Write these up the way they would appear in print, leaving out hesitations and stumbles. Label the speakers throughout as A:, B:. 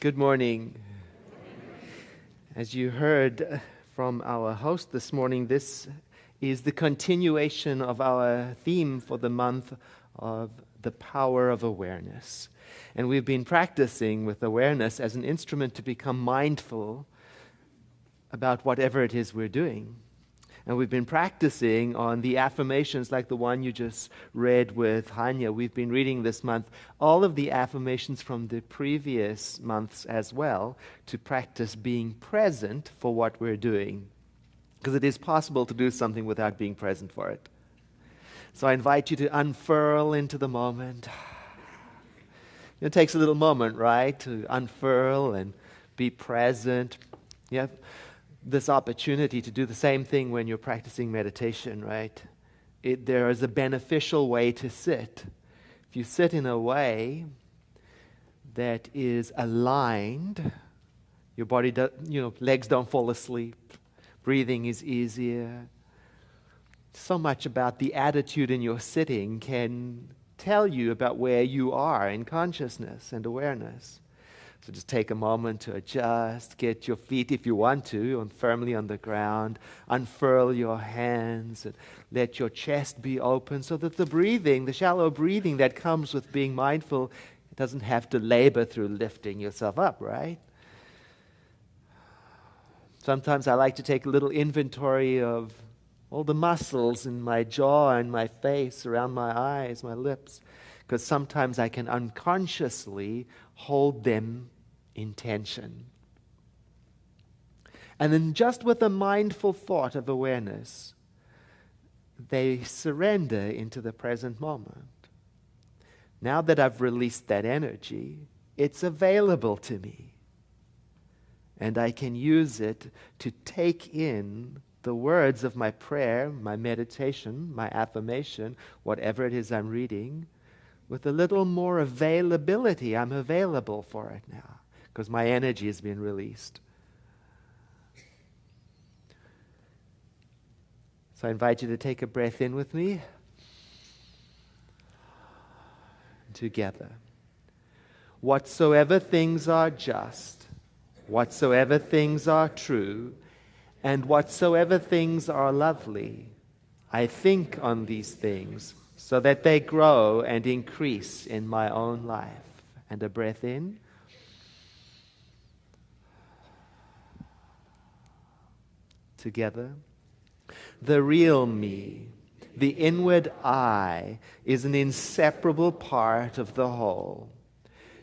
A: Good morning. As you heard from our host this morning, this is the continuation of our theme for the month of the power of awareness. And we've been practicing with awareness as an instrument to become mindful about whatever it is we're doing. And we've been practicing on the affirmations like the one you just read with Hanya. We've been reading this month all of the affirmations from the previous months as well to practice being present for what we're doing. Because it is possible to do something without being present for it. So I invite you to unfurl into the moment. It takes a little moment, right, to unfurl and be present. You have this opportunity to do the same thing when you're practicing meditation, right? There is a beneficial way to sit. If you sit in a way that is aligned, your body, legs don't fall asleep, breathing is easier. So much about the attitude in your sitting can tell you about where you are in consciousness and awareness. So just take a moment to adjust, get your feet, if you want to, firmly on the ground, unfurl your hands, and let your chest be open so that the breathing, the shallow breathing that comes with being mindful, it doesn't have to labor through lifting yourself up, right? Sometimes I like to take a little inventory of all the muscles in my jaw and my face, around my eyes, my lips, because sometimes I can unconsciously hold them in tension. And then just with a mindful thought of awareness, they surrender into the present moment. Now that I've released that energy, it's available to me. And I can use it to take in the words of my prayer, my meditation, my affirmation, whatever it is I'm reading, with a little more availability. I'm available for it now because my energy has been released. So I invite you to take a breath in with me. Together. Whatsoever things are just, whatsoever things are true, and whatsoever things are lovely, I think on these things, so that they grow and increase in my own life. And a breath in. Together. The real me, the inward I, is an inseparable part of the whole.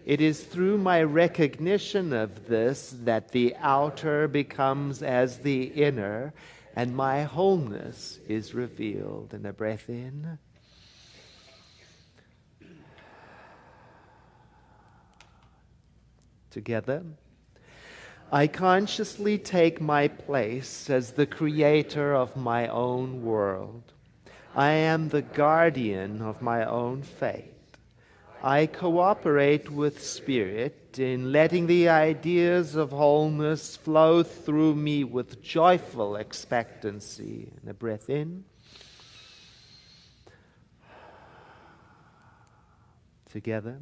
A: It is through my recognition of this that the outer becomes as the inner, and my wholeness is revealed. And a breath in. Together. I consciously take my place as the creator of my own world. I am the guardian of my own fate. I cooperate with Spirit in letting the ideas of wholeness flow through me with joyful expectancy. And a breath in. Together.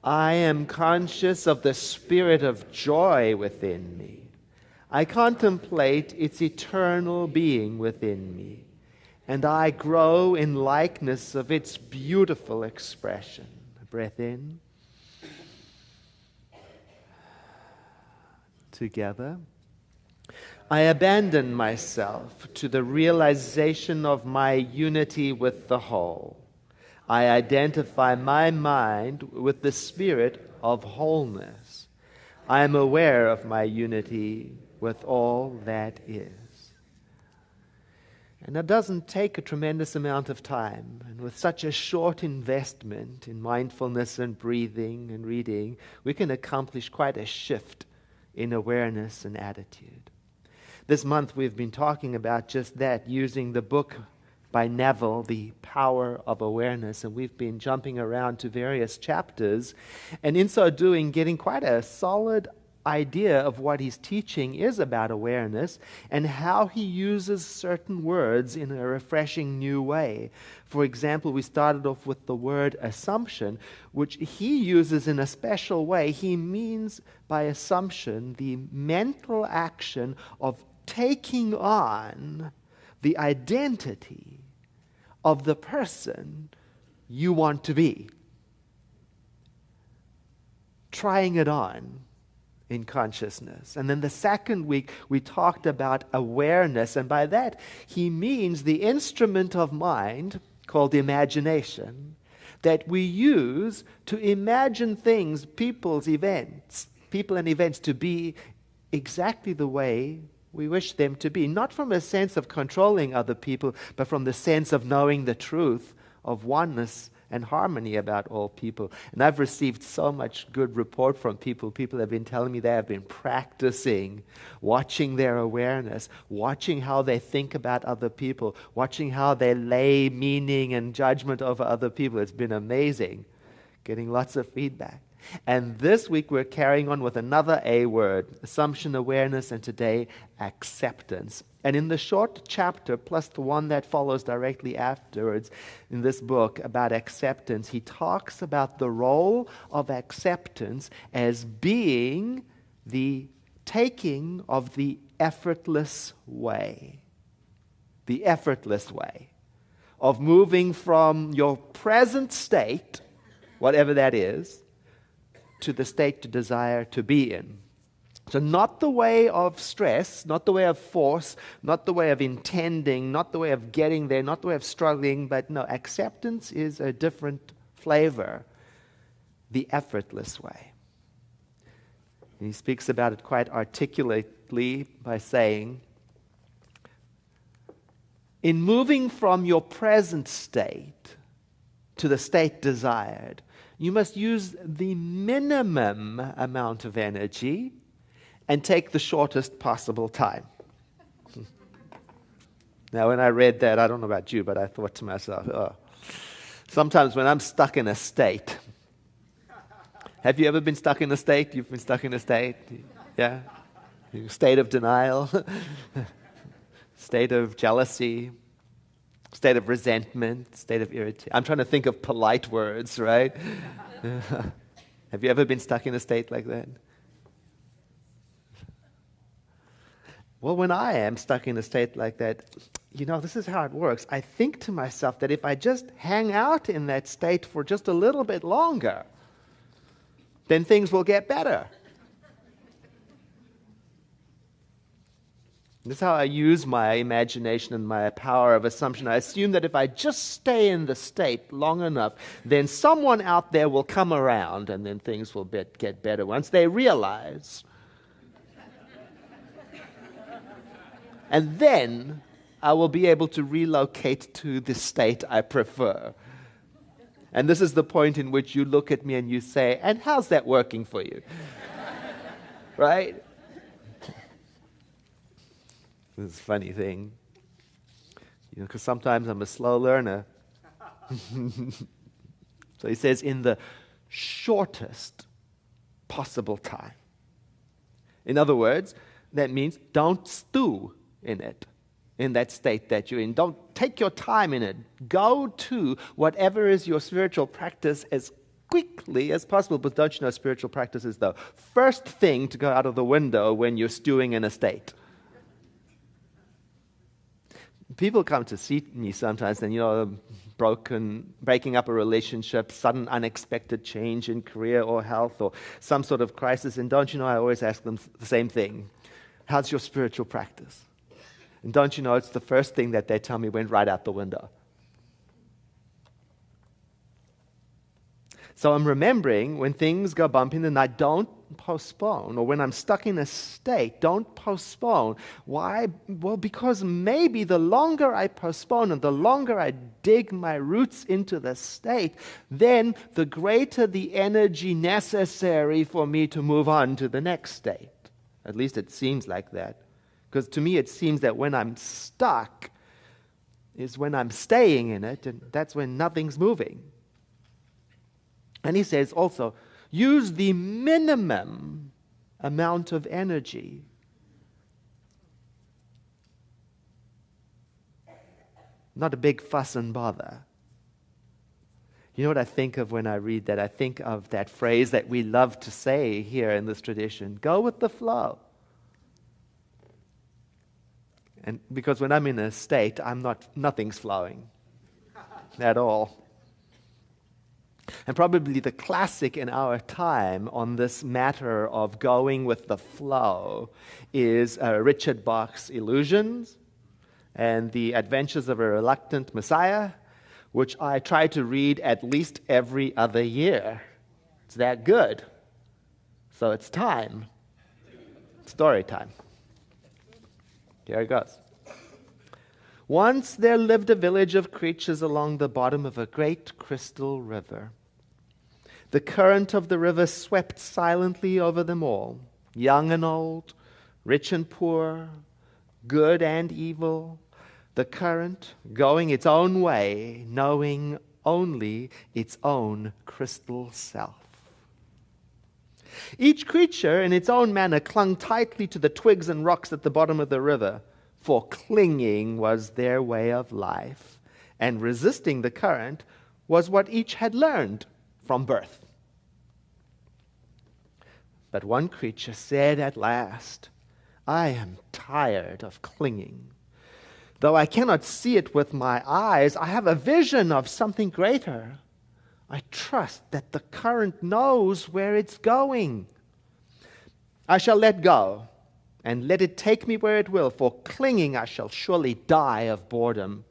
A: I am conscious of the spirit of joy within me. I contemplate its eternal being within me, and I grow in likeness of its beautiful expression. A breath in. Together. I abandon myself to the realization of my unity with the whole. I identify my mind with the spirit of wholeness. I am aware of my unity with all that is. And that doesn't take a tremendous amount of time. And with such a short investment in mindfulness and breathing and reading, we can accomplish quite a shift in awareness and attitude. This month we've been talking about just that, using the book by Neville, The Power of Awareness, and we've been jumping around to various chapters, and in so doing, getting quite a solid idea of what he's teaching is about awareness and how he uses certain words in a refreshing new way. For example, we started off with the word assumption, which he uses in a special way. He means by assumption the mental action of taking on the identity of the person you want to be. Trying it on in consciousness. And then the second week, we talked about awareness. And by that, he means the instrument of mind called imagination that we use to imagine things, people and events to be exactly the way we wish them to be. Not from a sense of controlling other people, but from the sense of knowing the truth of oneness and harmony about all people. And I've received so much good report from people. People have been telling me they have been practicing, watching their awareness, watching how they think about other people, watching how they lay meaning and judgment over other people. It's been amazing, getting lots of feedback. And this week we're carrying on with another A word, assumption, awareness, and today acceptance. And in the short chapter, plus the one that follows directly afterwards in this book about acceptance, he talks about the role of acceptance as being the taking of the effortless way. The effortless way of moving from your present state, whatever that is, to the state you desire to be in. So not the way of stress, not the way of force, not the way of intending, not the way of getting there, not the way of struggling, but no, acceptance is a different flavor, the effortless way. And he speaks about it quite articulately by saying, in moving from your present state to the state desired, you must use the minimum amount of energy and take the shortest possible time. Now, when I read that, I don't know about you, but I thought to myself, oh, sometimes when I'm stuck in a state, have you ever been stuck in a state? You've been stuck in a state? Yeah? State of denial, state of jealousy, state of resentment, state of irritation. I'm trying to think of polite words, right? Have you ever been stuck in a state like that? Well, when I am stuck in a state like that, this is how it works. I think to myself that if I just hang out in that state for just a little bit longer, then things will get better. This is how I use my imagination and my power of assumption. I assume that if I just stay in the state long enough, then someone out there will come around and then things will get better once they realize. And then I will be able to relocate to the state I prefer. And this is the point in which you look at me and you say, and how's that working for you? Right? This is a funny thing. Because sometimes I'm a slow learner. So he says, in the shortest possible time. In other words, that means don't stew in it, in that state that you're in. Don't take your time in it. Go to whatever is your spiritual practice as quickly as possible. But don't you know spiritual practice is the first thing to go out of the window when you're stewing in a state. People come to see me sometimes and, breaking up a relationship, sudden unexpected change in career or health or some sort of crisis. And don't you know, I always ask them the same thing. How's your spiritual practice? And don't you know, it's the first thing that they tell me went right out the window. So I'm remembering when things go bump in the night, don't postpone. Or when I'm stuck in a state, don't postpone. Why? Well, because maybe the longer I postpone and the longer I dig my roots into the state, then the greater the energy necessary for me to move on to the next state. At least it seems like that. Because to me it seems that when I'm stuck is when I'm staying in it, and that's when nothing's moving. And he says also, use the minimum amount of energy. Not a big fuss and bother. You know what I think of when I read that? I think of that phrase that we love to say here in this tradition, go with the flow. And because when I'm in a state, nothing's flowing at all. And probably the classic in our time on this matter of going with the flow is Richard Bach's Illusions and The Adventures of a Reluctant Messiah, which I try to read at least every other year. It's that good. So it's time. Story time. Here it goes. Once there lived a village of creatures along the bottom of a great crystal river. The current of the river swept silently over them all, young and old, rich and poor, good and evil, the current going its own way, knowing only its own crystal self. Each creature in its own manner clung tightly to the twigs and rocks at the bottom of the river, for clinging was their way of life, and resisting the current was what each had learned from birth. But one creature said at last, I am tired of clinging. Though I cannot see it with my eyes, I have a vision of something greater. I trust that the current knows where it's going. I shall let go, and let it take me where it will, for clinging I shall surely die of boredom.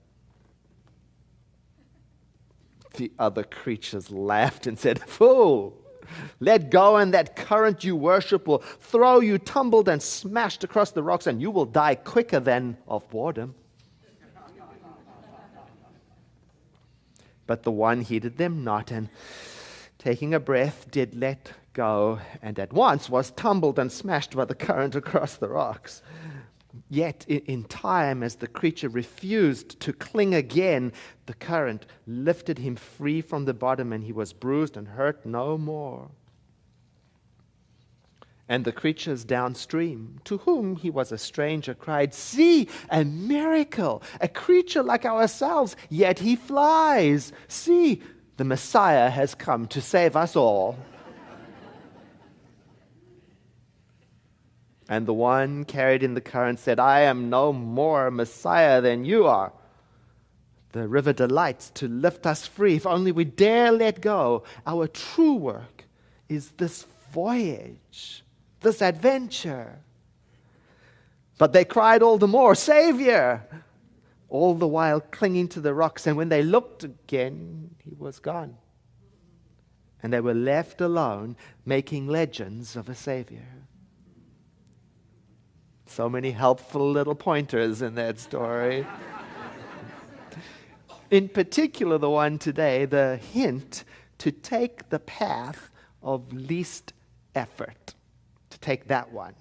A: The other creatures laughed and said, Fool! Let go, and that current you worship will throw you tumbled and smashed across the rocks, and you will die quicker than of boredom. But the one heeded them not, and taking a breath, did let go, and at once was tumbled and smashed by the current across the rocks. Yet in time, as the creature refused to cling again, the current lifted him free from the bottom, and he was bruised and hurt no more. And the creatures downstream, to whom he was a stranger, cried, See, a miracle! A creature like ourselves, yet he flies! See, the Messiah has come to save us all. And the one carried in the current said, I am no more Messiah than you are. The river delights to lift us free, if only we dare let go. Our true work is this voyage, this adventure. But they cried all the more, Savior! All the while clinging to the rocks, and when they looked again, he was gone. And they were left alone, making legends of a Savior. So many helpful little pointers in that story. In particular, the one today, the hint to take the path of least effort, to take that one.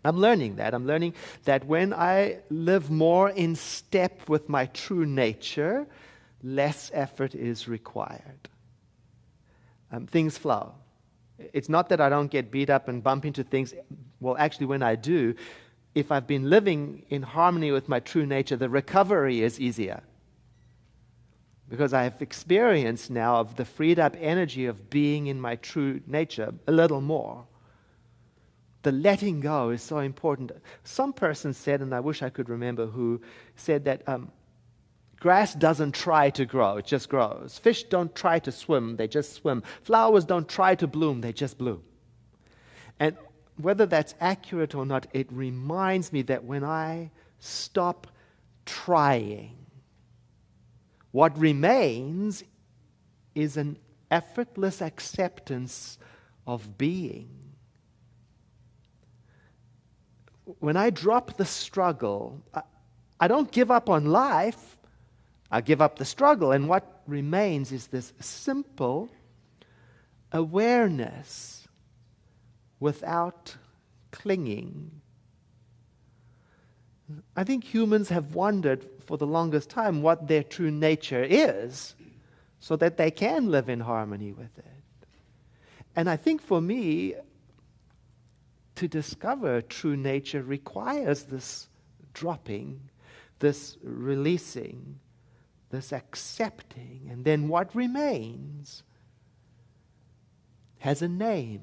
A: I'm learning that. I'm learning that when I live more in step with my true nature, less effort is required. Things flow. It's not that I don't get beat up and bump into things. Well, actually, when I do, if I've been living in harmony with my true nature, the recovery is easier. Because I have experienced now of the freed up energy of being in my true nature a little more. The letting go is so important. Some person said, and I wish I could remember who, said that grass doesn't try to grow, it just grows. Fish don't try to swim, they just swim. Flowers don't try to bloom, they just bloom. And whether that's accurate or not, it reminds me that when I stop trying, what remains is an effortless acceptance of being. When I drop the struggle, I don't give up on life, I give up the struggle, and what remains is this simple awareness without clinging. I think humans have wondered for the longest time what their true nature is so that they can live in harmony with it. And I think for me, to discover true nature requires this dropping, this releasing, this accepting. And then what remains has a name.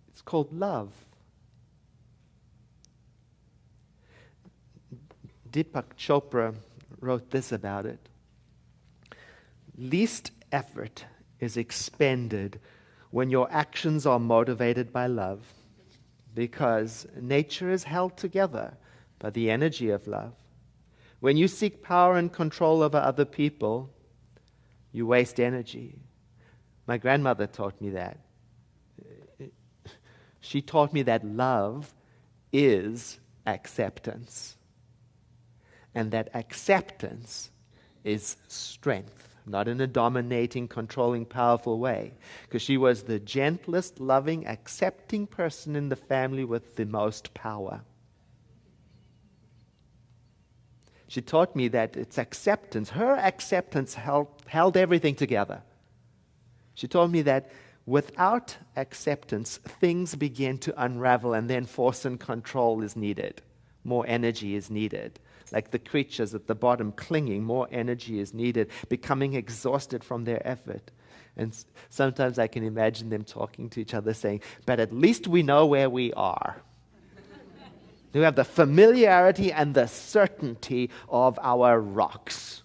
A: It's called love. Deepak Chopra wrote this about it. Least effort is expended when your actions are motivated by love, because nature is held together by the energy of love. When you seek power and control over other people, you waste energy. My grandmother taught me that. She taught me that love is acceptance. And that acceptance is strength, not in a dominating, controlling, powerful way. Because she was the gentlest, loving, accepting person in the family with the most power. She taught me that it's acceptance. Her acceptance held everything together. She told me that without acceptance, things begin to unravel, and then force and control is needed. More energy is needed. Like the creatures at the bottom clinging, more energy is needed, becoming exhausted from their effort. And sometimes I can imagine them talking to each other saying, but at least we know where we are. We have the familiarity and the certainty of our rocks.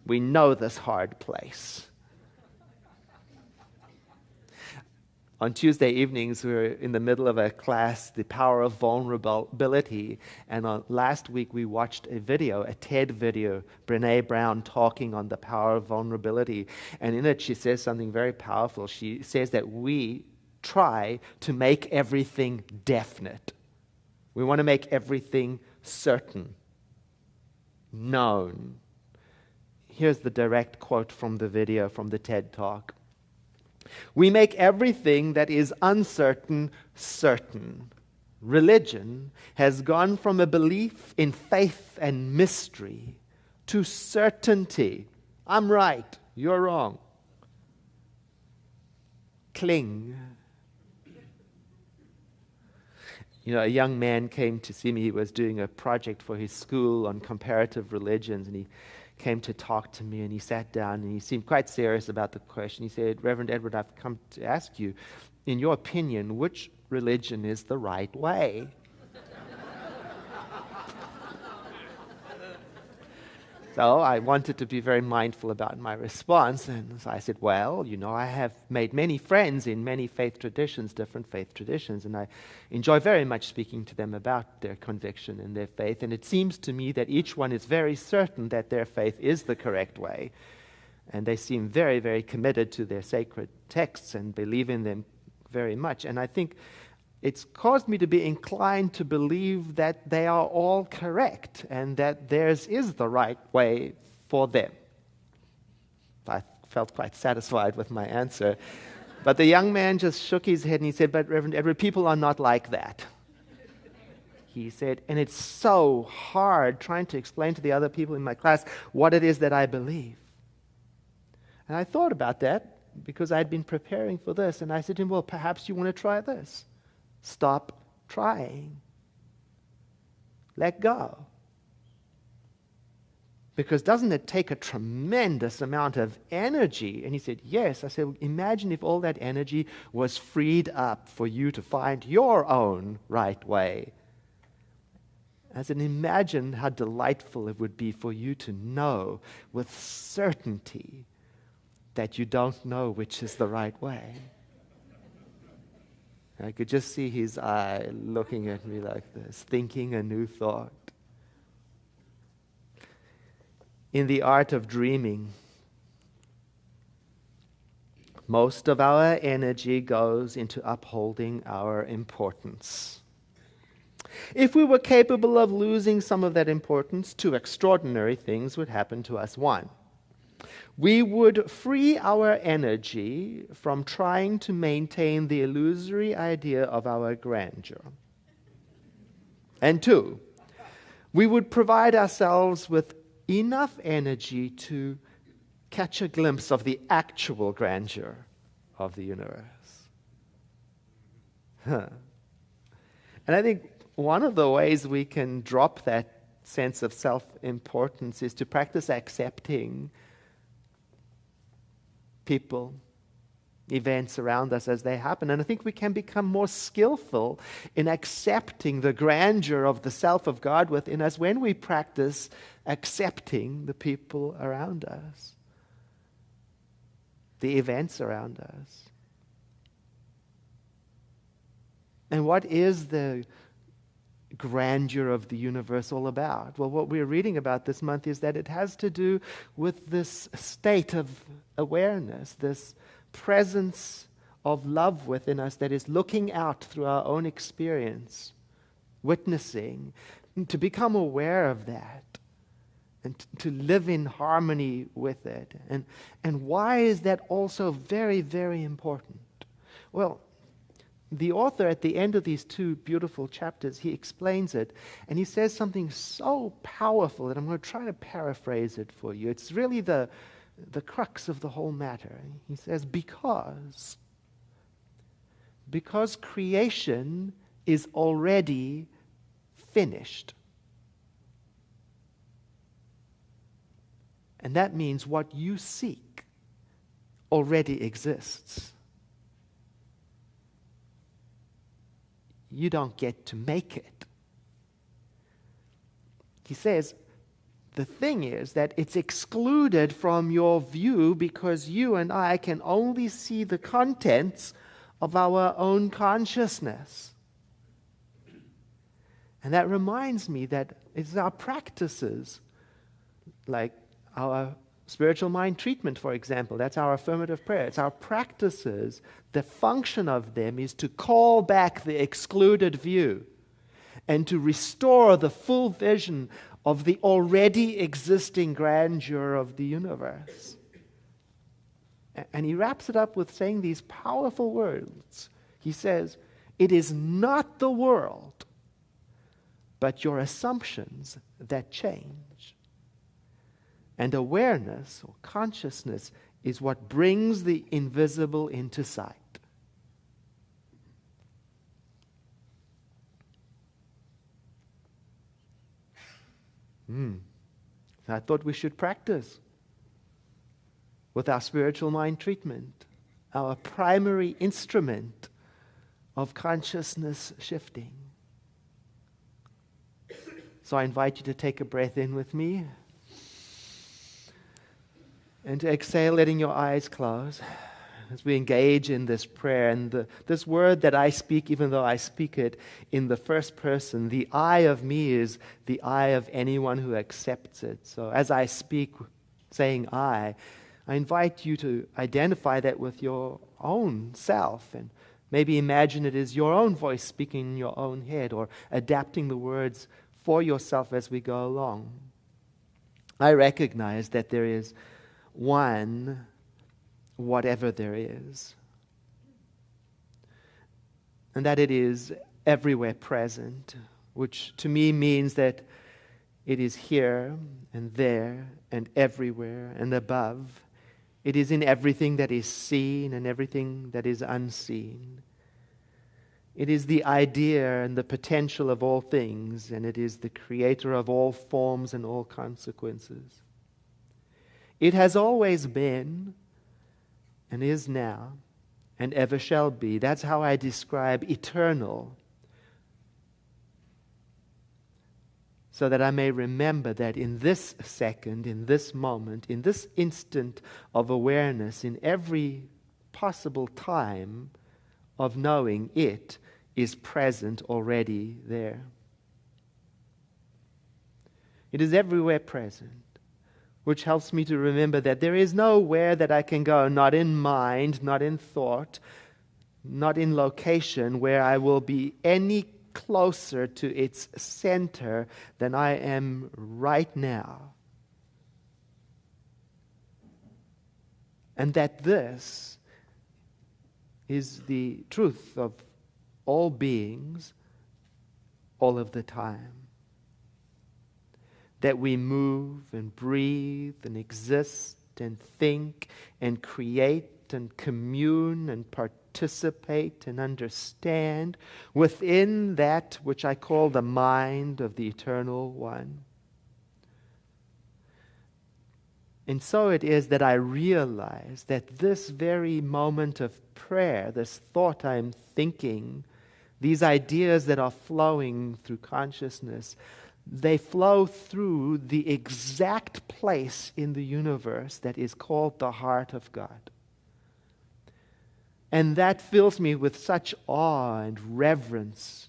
A: We know this hard place. On Tuesday evenings, we were in the middle of a class, The Power of Vulnerability, and last week we watched a video, a TED video, Brené Brown talking on the power of vulnerability. And in it, she says something very powerful. She says that we try to make everything definite. We want to make everything certain, known. Here's the direct quote from the video, from the TED Talk. We make everything that is uncertain, certain. Religion has gone from a belief in faith and mystery to certainty. I'm right, you're wrong. Cling. A young man came to see me. He was doing a project for his school on comparative religions, and he came to talk to me, and he sat down, and he seemed quite serious about the question. He said, Reverend Edward, I've come to ask you, in your opinion, which religion is the right way? So I wanted to be very mindful about my response, and so I said, well, I have made many friends in many faith traditions, different faith traditions, and I enjoy very much speaking to them about their conviction and their faith, and it seems to me that each one is very certain that their faith is the correct way, and they seem very, very committed to their sacred texts and believe in them very much, and I think it's caused me to be inclined to believe that they are all correct and that theirs is the right way for them. I felt quite satisfied with my answer. But the young man just shook his head and he said, but Reverend Edward, people are not like that. He said, and it's so hard trying to explain to the other people in my class what it is that I believe. And I thought about that because I'd been preparing for this, and I said to him, well, perhaps you want to try this. Stop trying. Let go. Because doesn't it take a tremendous amount of energy? And he said, yes. I said, imagine if all that energy was freed up for you to find your own right way. I said, imagine how delightful it would be for you to know with certainty that you don't know which is the right way. I could just see his eye looking at me like this, thinking a new thought. In the art of dreaming, most of our energy goes into upholding our importance. If we were capable of losing some of that importance, two extraordinary things would happen to us. One, we would free our energy from trying to maintain the illusory idea of our grandeur. And two, we would provide ourselves with enough energy to catch a glimpse of the actual grandeur of the universe. And I think one of the ways we can drop that sense of self-importance is to practice accepting people, events around us as they happen. And I think we can become more skillful in accepting the grandeur of the self of God within us when we practice accepting the people around us, the events around us. And what is the grandeur of the universe all about? Well, what we're reading about this month is that it has to do with this state of awareness, this presence of love within us that is looking out through our own experience, witnessing, to become aware of that and to live in harmony with it. And why is that also very, very important? Well, the author at the end of these two beautiful chapters, he explains it, and he says something so powerful that I'm going to try to paraphrase it for you. It's really the crux of the whole matter. He says, because creation is already finished. And that means what you seek already exists. You don't get to make it. He says, the thing is that it's excluded from your view because you and I can only see the contents of our own consciousness. And that reminds me that it's our practices, like our spiritual mind treatment, for example. That's our affirmative prayer. It's our practices. The function of them is to call back the excluded view and to restore the full vision of the already existing grandeur of the universe. And he wraps it up with saying these powerful words. He says, it is not the world, but your assumptions that change. And awareness or consciousness is what brings the invisible into sight. I thought we should practice with our spiritual mind treatment, our primary instrument of consciousness shifting. So I invite you to take a breath in with me and to exhale, letting your eyes close as we engage in this prayer. And this word that I speak, even though I speak it in the first person, the I of me is the I of anyone who accepts it. So as I speak, saying I invite you to identify that with your own self and maybe imagine it is your own voice speaking in your own head or adapting the words for yourself as we go along. I recognize that there is one, whatever there is, and that it is everywhere present, which to me means that it is here and there and everywhere and above. It is in everything that is seen and everything that is unseen. It is the idea and the potential of all things, and it is the creator of all forms and all consequences. It has always been and is now and ever shall be. That's how I describe eternal, so that I may remember that in this second, in this moment, in this instant of awareness, in every possible time of knowing, it is present already there. It is everywhere present, which helps me to remember that there is nowhere that I can go, not in mind, not in thought, not in location, where I will be any closer to its center than I am right now. And that this is the truth of all beings all of the time. That we move and breathe and exist and think and create and commune and partake participate and understand within that which I call the mind of the Eternal One. And so it is that I realize that this very moment of prayer, this thought I'm thinking, these ideas that are flowing through consciousness, they flow through the exact place in the universe that is called the heart of God. And that fills me with such awe and reverence,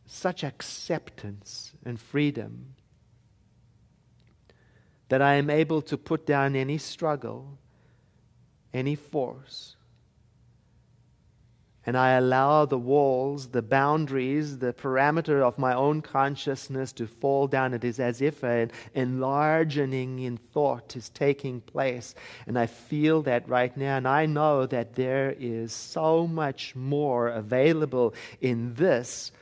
A: such acceptance and freedom, that I am able to put down any struggle, any force, and I allow the walls, the boundaries, the parameter of my own consciousness to fall down. It is as if an enlarging in thought is taking place. And I feel that right now. And I know that there is so much more available in this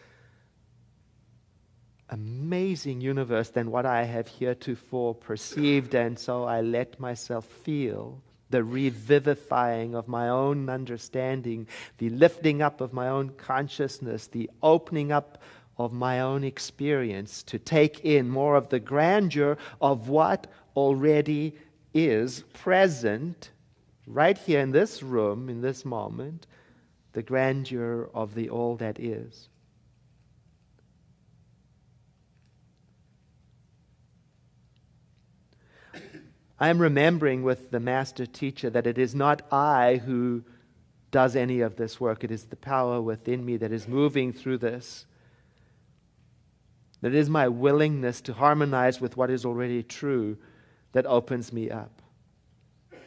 A: amazing universe than what I have heretofore perceived. And so I let myself feel the revivifying of my own understanding, the lifting up of my own consciousness, the opening up of my own experience to take in more of the grandeur of what already is present right here in this room, in this moment, the grandeur of the all that is. I am remembering with the master teacher that it is not I who does any of this work. It is the power within me that is moving through this. That it is my willingness to harmonize with what is already true that opens me up.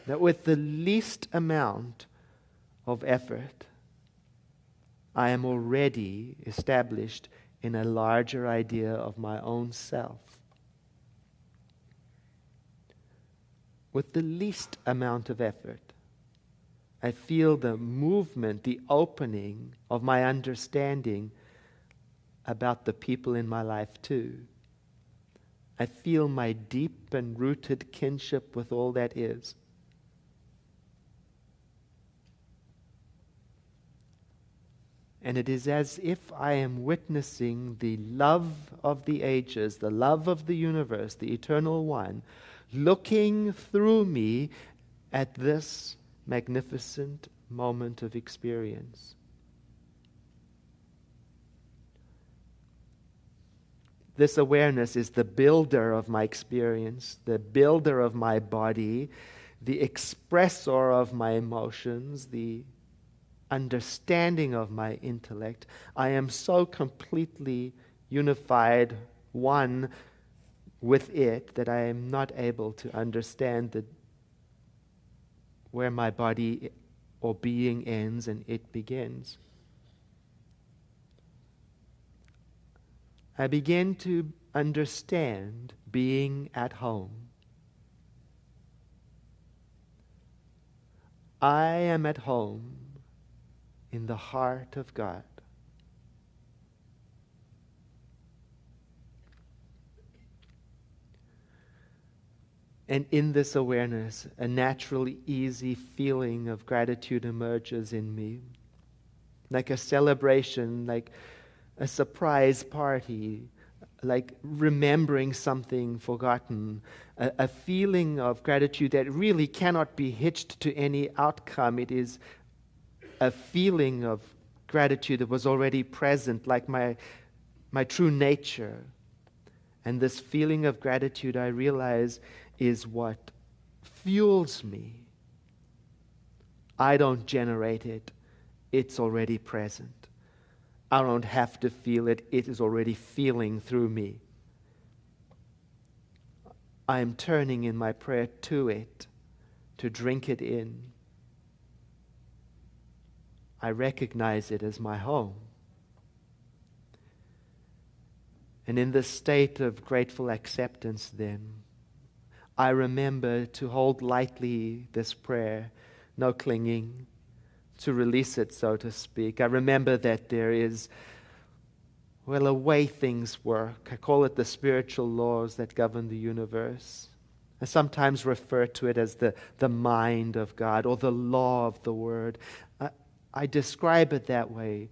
A: That with the least amount of effort, I am already established in a larger idea of my own self. With the least amount of effort, I feel the movement, the opening of my understanding about the people in my life too. I feel my deep and rooted kinship with all that is. And it is as if I am witnessing the love of the ages, the love of the universe, the Eternal One, looking through me at this magnificent moment of experience. This awareness is the builder of my experience, the builder of my body, the expressor of my emotions, the understanding of my intellect. I am so completely unified, one with it, that I am not able to understand where my body or being ends and it begins. I begin to understand being at home. I am at home in the heart of God. And in this awareness, a naturally easy feeling of gratitude emerges in me, like a celebration, like a surprise party, like remembering something forgotten, a feeling of gratitude that really cannot be hitched to any outcome. It is a feeling of gratitude that was already present, like my true nature. And this feeling of gratitude, I realize, is what fuels me. I don't generate it. It's already present. I don't have to feel it. It is already feeling through me. I am turning in my prayer to it, to drink it in. I recognize it as my home. And in this state of grateful acceptance then, I remember to hold lightly this prayer, no clinging, to release it, so to speak. I remember that there is, a way things work. I call it the spiritual laws that govern the universe. I sometimes refer to it as the mind of God or the law of the Word. I describe it that way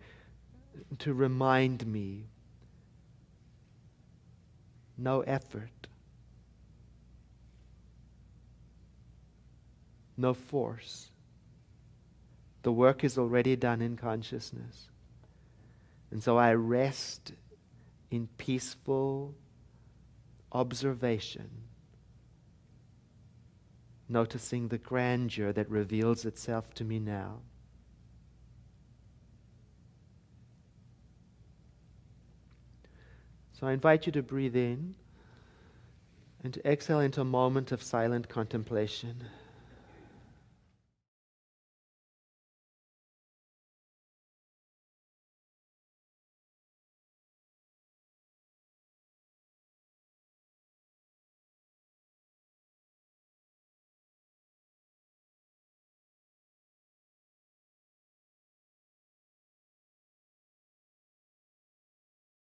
A: to remind me no effort, no force. The work is already done in consciousness. And so I rest in peaceful observation, noticing the grandeur that reveals itself to me now. So I invite you to breathe in and to exhale into a moment of silent contemplation.